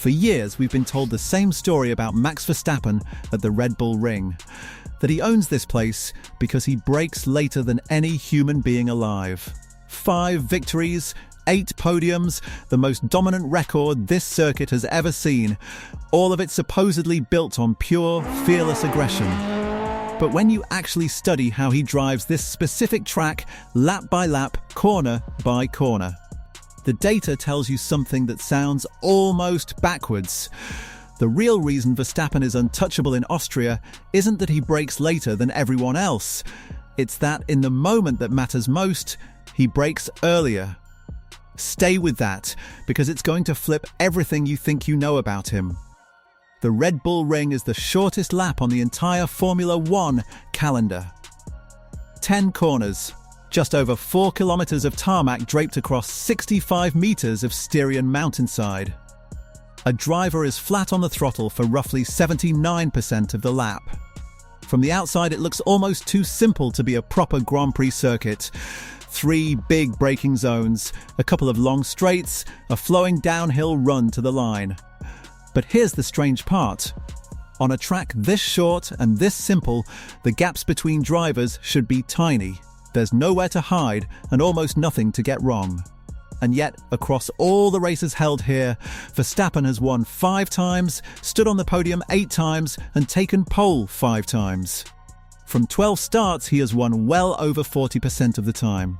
For years, we've been told the same story about Max Verstappen at the Red Bull Ring. That he owns this place because he brakes later than any human being alive. 5 victories, 8 podiums, the most dominant record this circuit has ever seen. All of it supposedly built on pure, fearless aggression. But when you actually study how he drives this specific track, lap by lap, corner by corner, the data tells you something that sounds almost backwards. The real reason Verstappen is untouchable in Austria isn't that he brakes later than everyone else. It's that in the moment that matters most, he brakes earlier. Stay with that, because it's going to flip everything you think you know about him. The Red Bull Ring is the shortest lap on the entire Formula 1 calendar. 10 corners. Just over 4 kilometers of tarmac draped across 65 meters of Styrian mountainside. A driver is flat on the throttle for roughly 79% of the lap. From the outside, it looks almost too simple to be a proper Grand Prix circuit. 3 big braking zones, a couple of long straights, a flowing downhill run to the line. But here's the strange part. On a track this short and this simple, the gaps between drivers should be tiny. There's nowhere to hide and almost nothing to get wrong. And yet, across all the races held here, Verstappen has won 5 times, stood on the podium 8 times, and taken pole 5 times. From 12 starts, he has won well over 40% of the time.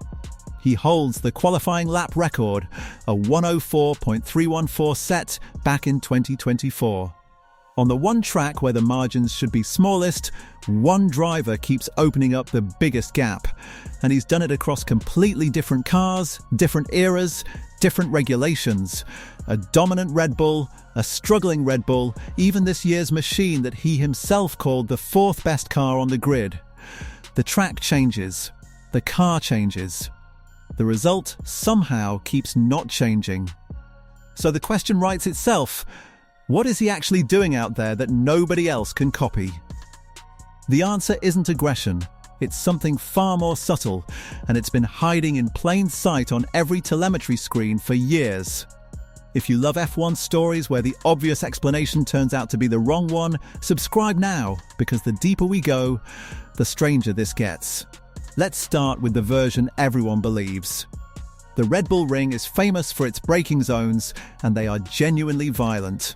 He holds the qualifying lap record, a 104.314 set back in 2024. On the one track where the margins should be smallest, one driver keeps opening up the biggest gap. And he's done it across completely different cars, different eras, different regulations. A dominant Red Bull, a struggling Red Bull, even this year's machine that he himself called the 4th best car on the grid. The track changes. The car changes. The result somehow keeps not changing. So the question writes itself. What is he actually doing out there that nobody else can copy? The answer isn't aggression. It's something far more subtle, and it's been hiding in plain sight on every telemetry screen for years. If you love F1 stories where the obvious explanation turns out to be the wrong one, subscribe now, because the deeper we go, the stranger this gets. Let's start with the version everyone believes. The Red Bull Ring is famous for its braking zones, and they are genuinely violent.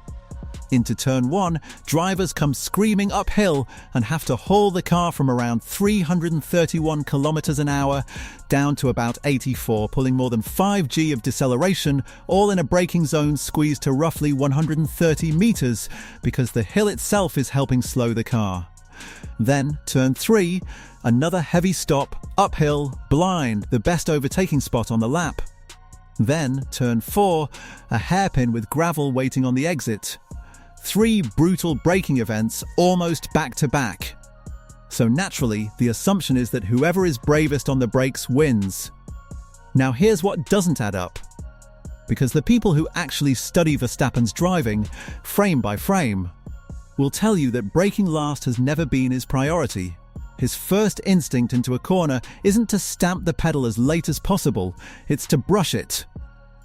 Into turn 1, drivers come screaming uphill and have to haul the car from around 331 kilometers an hour down to about 84, pulling more than 5G of deceleration, all in a braking zone squeezed to roughly 130 meters because the hill itself is helping slow the car. Then, turn 3, another heavy stop, uphill, blind, the best overtaking spot on the lap. Then, turn 4, a hairpin with gravel waiting on the exit. 3 brutal braking events almost back to back. So naturally, the assumption is that whoever is bravest on the brakes wins. Now here's what doesn't add up. Because the people who actually study Verstappen's driving, frame by frame, will tell you that braking last has never been his priority. His first instinct into a corner isn't to stamp the pedal as late as possible, it's to brush it.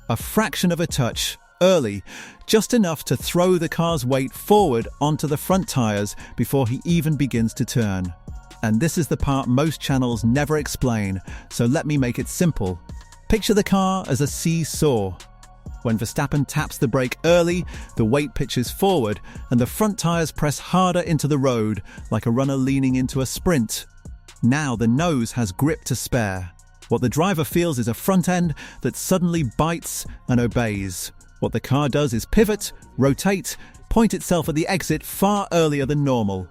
A fraction of a touch, early, just enough to throw the car's weight forward onto the front tires before he even begins to turn. And this is the part most channels never explain, so let me make it simple. Picture the car as a seesaw. When Verstappen taps the brake early, the weight pitches forward and the front tires press harder into the road, like a runner leaning into a sprint. Now the nose has grip to spare. What the driver feels is a front end that suddenly bites and obeys. What the car does is pivot, rotate, point itself at the exit far earlier than normal.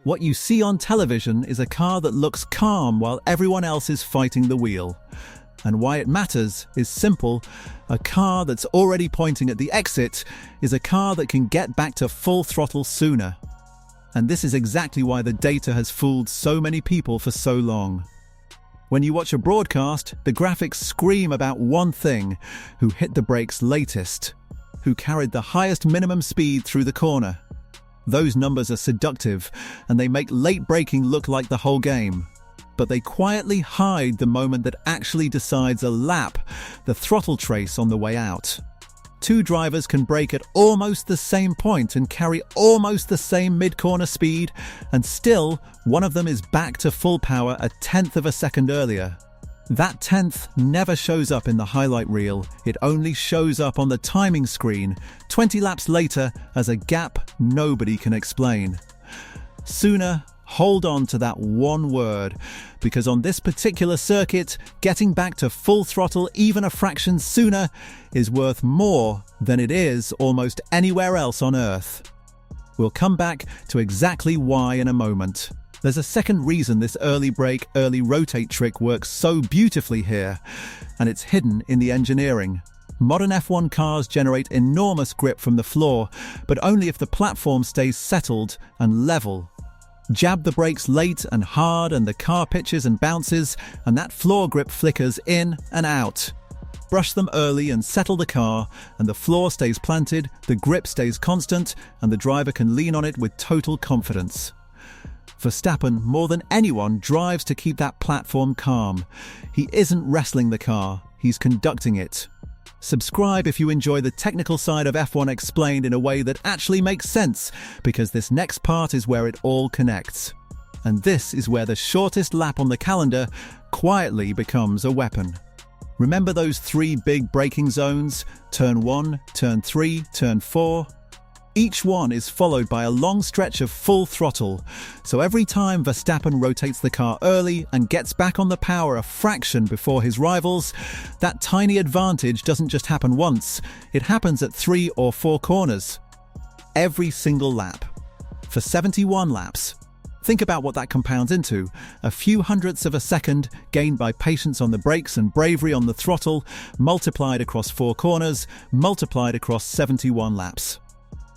What you see on television is a car that looks calm while everyone else is fighting the wheel. And why it matters is simple. A car that's already pointing at the exit is a car that can get back to full throttle sooner. And this is exactly why the data has fooled so many people for so long. When you watch a broadcast, the graphics scream about one thing: who hit the brakes latest, who carried the highest minimum speed through the corner. Those numbers are seductive, and they make late braking look like the whole game. But they quietly hide the moment that actually decides a lap, the throttle trace on the way out. Two drivers can brake at almost the same point and carry almost the same mid-corner speed, and still, one of them is back to full power a tenth of a second earlier. That tenth never shows up in the highlight reel, it only shows up on the timing screen 20 laps later as a gap nobody can explain. Sooner, hold on to that one word, because on this particular circuit, getting back to full throttle even a fraction sooner is worth more than it is almost anywhere else on Earth. We'll come back to exactly why in a moment. There's a second reason this early brake, early rotate trick works so beautifully here, and it's hidden in the engineering. Modern F1 cars generate enormous grip from the floor, but only if the platform stays settled and level. Jab the brakes late and hard and the car pitches and bounces, and that floor grip flickers in and out. Brush them early and settle the car, and the floor stays planted, the grip stays constant, and the driver can lean on it with total confidence. Verstappen, more than anyone, drives to keep that platform calm. He isn't wrestling the car, he's conducting it. Subscribe if you enjoy the technical side of F1 explained in a way that actually makes sense, because this next part is where it all connects. And this is where the shortest lap on the calendar quietly becomes a weapon. Remember those three big braking zones? Turn 1, Turn 3, Turn 4? Each one is followed by a long stretch of full throttle, so every time Verstappen rotates the car early and gets back on the power a fraction before his rivals, that tiny advantage doesn't just happen once, it happens at 3 or 4 corners. Every single lap. For 71 laps. Think about what that compounds into. A few hundredths of a second gained by patience on the brakes and bravery on the throttle, multiplied across 4 corners, multiplied across 71 laps.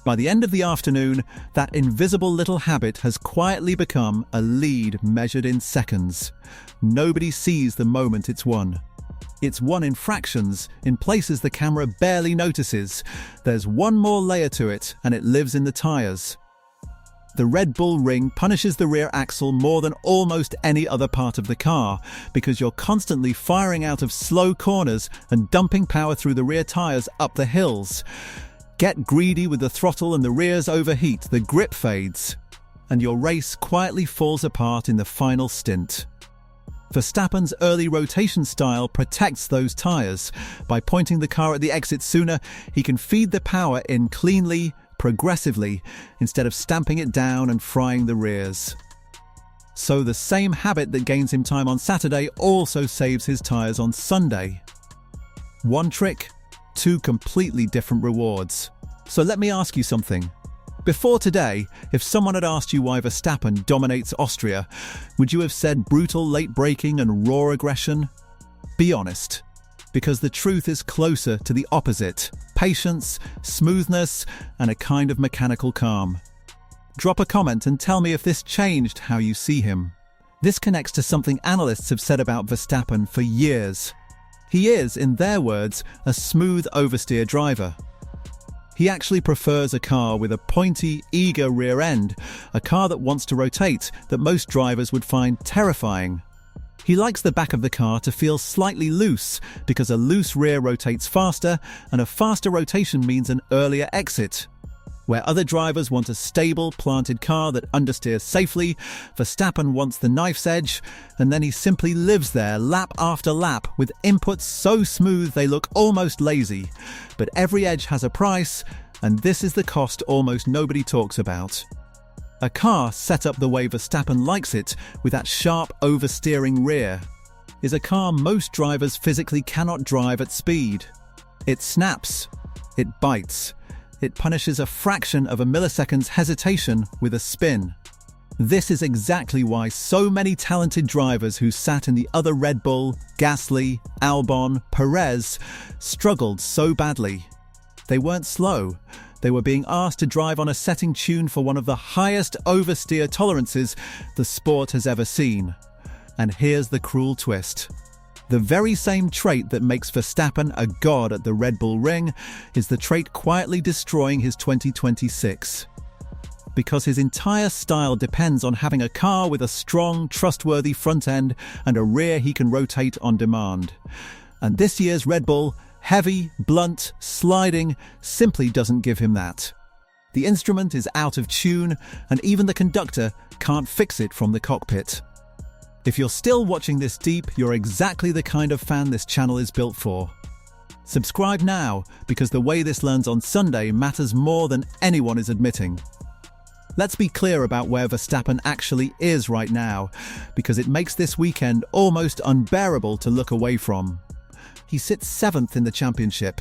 By the end of the afternoon, that invisible little habit has quietly become a lead measured in seconds. Nobody sees the moment it's won. It's won in fractions, in places the camera barely notices. There's one more layer to it, and it lives in the tyres. The Red Bull ring punishes the rear axle more than almost any other part of the car, because you're constantly firing out of slow corners and dumping power through the rear tyres up the hills. Get greedy with the throttle and the rears overheat, the grip fades, and your race quietly falls apart in the final stint. Verstappen's early rotation style protects those tyres. By pointing the car at the exit sooner, he can feed the power in cleanly, progressively, instead of stamping it down and frying the rears. So the same habit that gains him time on Saturday also saves his tyres on Sunday. One trick, 2 completely different rewards. So let me ask you something. Before today, if someone had asked you why Verstappen dominates Austria, would you have said brutal late braking and raw aggression? Be honest, because the truth is closer to the opposite: patience, smoothness, and a kind of mechanical calm. Drop a comment and tell me if this changed how you see him. This connects to something analysts have said about Verstappen for years. He is, in their words, a smooth oversteer driver. He actually prefers a car with a pointy, eager rear end, a car that wants to rotate, that most drivers would find terrifying. He likes the back of the car to feel slightly loose, because a loose rear rotates faster, and a faster rotation means an earlier exit. Where other drivers want a stable, planted car that understeers safely, Verstappen wants the knife's edge, and then he simply lives there lap after lap with inputs so smooth they look almost lazy. But every edge has a price, and this is the cost almost nobody talks about. A car set up the way Verstappen likes it, with that sharp oversteering rear, is a car most drivers physically cannot drive at speed. It snaps, it bites. It punishes a fraction of a millisecond's hesitation with a spin. This is exactly why so many talented drivers who sat in the other Red Bull, Gasly, Albon, Perez, struggled so badly. They weren't slow. They were being asked to drive on a setting tuned for one of the highest oversteer tolerances the sport has ever seen. And here's the cruel twist. The very same trait that makes Verstappen a god at the Red Bull ring is the trait quietly destroying his 2026. Because his entire style depends on having a car with a strong, trustworthy front end and a rear he can rotate on demand. And this year's Red Bull Heavy, blunt, sliding simply doesn't give him that. The instrument is out of tune, and even the conductor can't fix it from the cockpit. If you're still watching this deep, you're exactly the kind of fan this channel is built for. Subscribe now, because the way this lands on Sunday matters more than anyone is admitting. Let's be clear about where Verstappen actually is right now, because it makes this weekend almost unbearable to look away from. He sits 7th in the championship.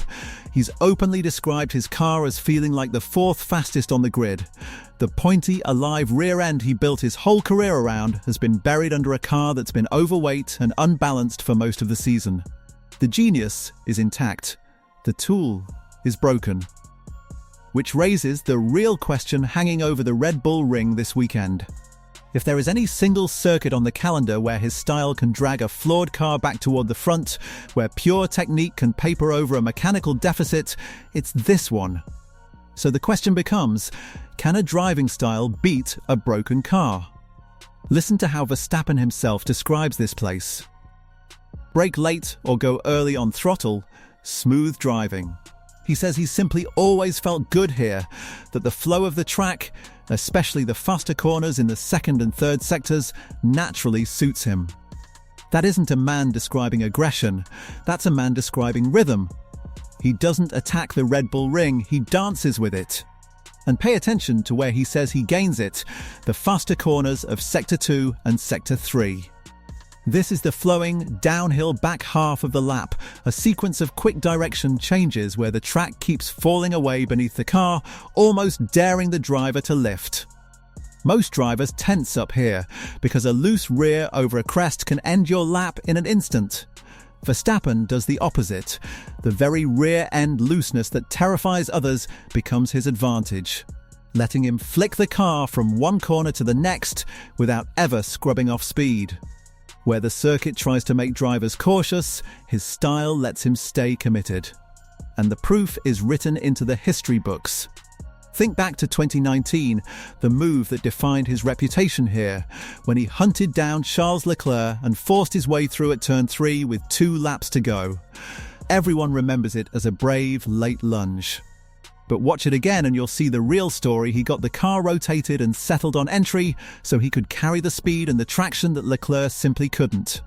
He's openly described his car as feeling like the 4th fastest on the grid. The pointy, alive rear end he built his whole career around has been buried under a car that's been overweight and unbalanced for most of the season. The genius is intact. The tool is broken. Which raises the real question hanging over the Red Bull Ring this weekend. If there is any single circuit on the calendar where his style can drag a flawed car back toward the front, where pure technique can paper over a mechanical deficit, it's this one. So the question becomes, can a driving style beat a broken car? Listen to how Verstappen himself describes this place. Brake late or go early on throttle, smooth driving. He says he simply always felt good here, that the flow of the track, especially the faster corners in the 2nd and 3rd sectors, naturally suits him. That isn't a man describing aggression, that's a man describing rhythm. He doesn't attack the Red Bull Ring, he dances with it. And pay attention to where he says he gains it, the faster corners of Sector 2 and Sector 3. This is the flowing, downhill back half of the lap, a sequence of quick direction changes where the track keeps falling away beneath the car, almost daring the driver to lift. Most drivers tense up here, because a loose rear over a crest can end your lap in an instant. Verstappen does the opposite. The very rear-end looseness that terrifies others becomes his advantage, letting him flick the car from one corner to the next without ever scrubbing off speed. Where the circuit tries to make drivers cautious, his style lets him stay committed. And the proof is written into the history books. Think back to 2019, the move that defined his reputation here, when he hunted down Charles Leclerc and forced his way through at turn 3 with 2 laps to go. Everyone remembers it as a brave, late lunge. But watch it again and you'll see the real story. He got the car rotated and settled on entry so he could carry the speed and the traction that Leclerc simply couldn't.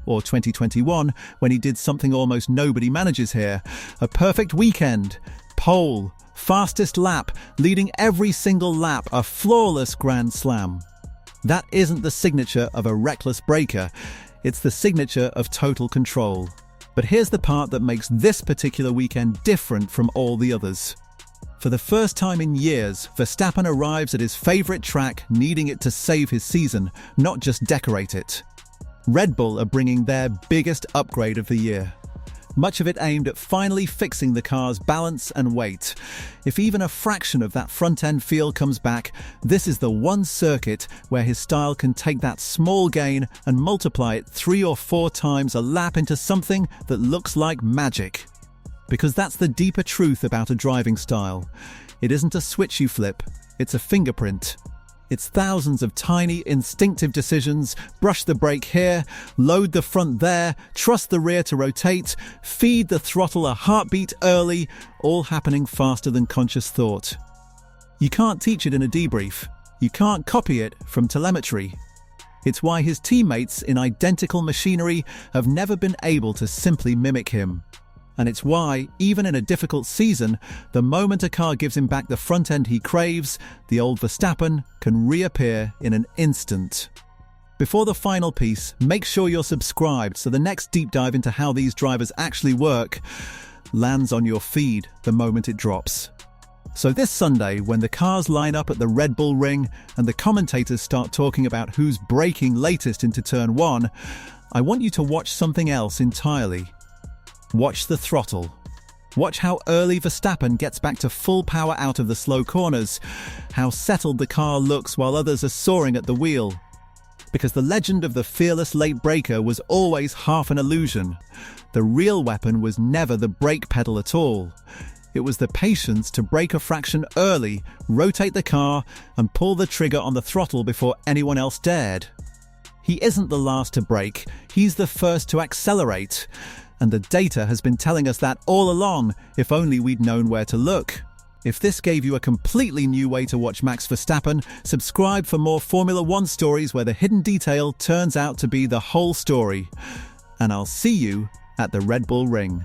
Or 2021, when he did something almost nobody manages here. A perfect weekend. Pole. Fastest lap. Leading every single lap. A flawless Grand Slam. That isn't the signature of a reckless braker. It's the signature of total control. But here's the part that makes this particular weekend different from all the others. For the first time in years, Verstappen arrives at his favourite track needing it to save his season, not just decorate it. Red Bull are bringing their biggest upgrade of the year. Much of it aimed at finally fixing the car's balance and weight. If even a fraction of that front-end feel comes back, this is the one circuit where his style can take that small gain and multiply it 3 or 4 times a lap into something that looks like magic. Because that's the deeper truth about a driving style. It isn't a switch you flip, it's a fingerprint. It's thousands of tiny, instinctive decisions. Brush the brake here, load the front there, trust the rear to rotate, feed the throttle a heartbeat early, all happening faster than conscious thought. You can't teach it in a debrief. You can't copy it from telemetry. It's why his teammates in identical machinery have never been able to simply mimic him. And it's why, even in a difficult season, the moment a car gives him back the front end he craves, the old Verstappen can reappear in an instant. Before the final piece, make sure you're subscribed so the next deep dive into how these drivers actually work lands on your feed the moment it drops. So this Sunday, when the cars line up at the Red Bull Ring and the commentators start talking about who's braking latest into turn 1, I want you to watch something else entirely. Watch the throttle. Watch how early Verstappen gets back to full power out of the slow corners, how settled the car looks while others are soaring at the wheel. Because the legend of the fearless late braker was always half an illusion. The real weapon was never the brake pedal at all. It was the patience to brake a fraction early, rotate the car, and pull the trigger on the throttle before anyone else dared. He isn't the last to brake, he's the first to accelerate. And the data has been telling us that all along, if only we'd known where to look. If this gave you a completely new way to watch Max Verstappen, subscribe for more Formula One stories where the hidden detail turns out to be the whole story. And I'll see you at the Red Bull Ring.